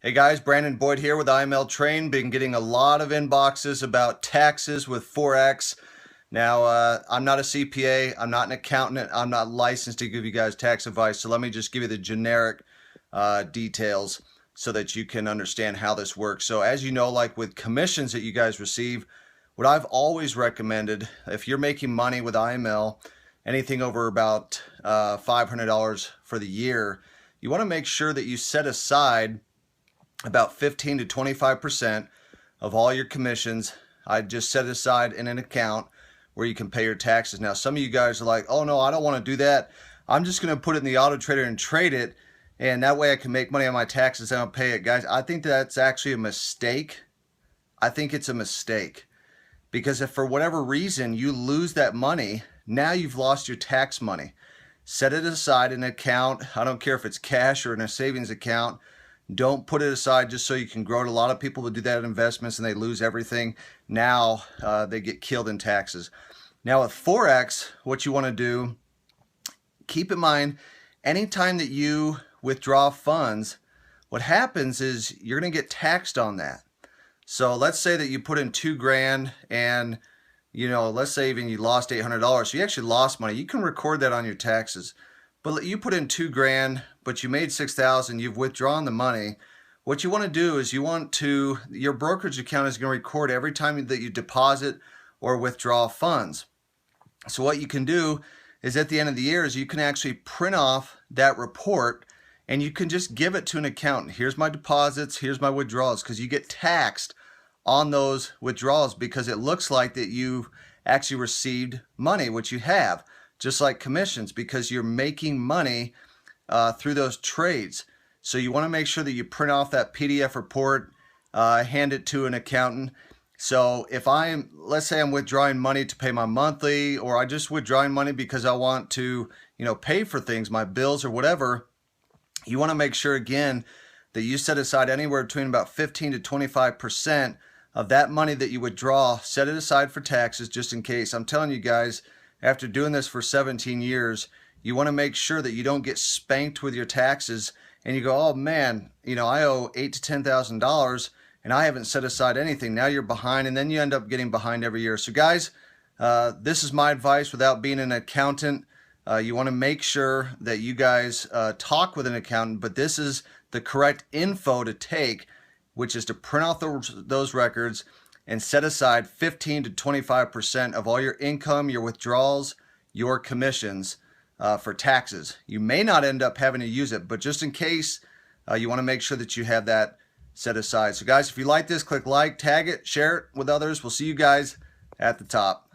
Hey guys, Brandon Boyd here with IML Train. Been getting a lot of inboxes about taxes with Forex. Now, I'm not a CPA, I'm not an accountant, I'm not licensed to give you guys tax advice, so let me just give you the generic details so that you can understand how this works. So as you know, like with commissions that you guys receive, what I've always recommended, if you're making money with IML, anything over about $500 for the year, you want to make sure that you set aside about 15 to 25% of all your commissions. I just set it aside in an account where you can pay your taxes. Now, some of you guys are like, oh no, I don't want to do that. I'm just going to put it in the auto trader and trade it, and that way I can make money on my taxes and I'll pay it. Guys, I think that's actually a mistake. I think it's a mistake because if for whatever reason you lose that money, now you've lost your tax money. Set it aside in an account. I don't care if it's cash or in a savings account. Don't put it aside just so you can grow it. A lot of people would do that in investments and they lose everything. Now they get killed in taxes. Now with Forex, what you want to do, keep in mind, anytime that you withdraw funds, what happens is you're going to get taxed on that. So let's say that you put in $2,000 and let's say even you lost $800. So you actually lost money. You can record that on your taxes. But you put in $2,000, but you made $6,000. You've withdrawn the money. What you want to do is your brokerage account is going to record every time that you deposit or withdraw funds. So what you can do is at the end of the year is you can actually print off that report and you can just give it to an accountant. Here's my deposits, here's my withdrawals, because you get taxed on those withdrawals because it looks like that you've actually received money, which you have, just like commissions, because you're making money through those trades. So you want to make sure that you print off that PDF report, hand it to an accountant. So if let's say I'm withdrawing money to pay my monthly, or I just withdrawing money because I want to, pay for things, my bills or whatever, you want to make sure again that you set aside anywhere between about 15 to 25% of that money that you withdraw. Set it aside for taxes just in case. I'm telling you guys, after doing this for 17 years, you want to make sure that you don't get spanked with your taxes and you go, oh man, I owe $8,000 to $10,000 and I haven't set aside anything. Now you're behind, and then you end up getting behind every year. So guys, this is my advice without being an accountant. You want to make sure that you guys talk with an accountant, but this is the correct info to take, which is to print out those records and set aside 15 to 25% of all your income, your withdrawals, your commissions for taxes. You may not end up having to use it, but just in case, you want to make sure that you have that set aside. So guys, if you like this, click like, tag it, share it with others. We'll see you guys at the top.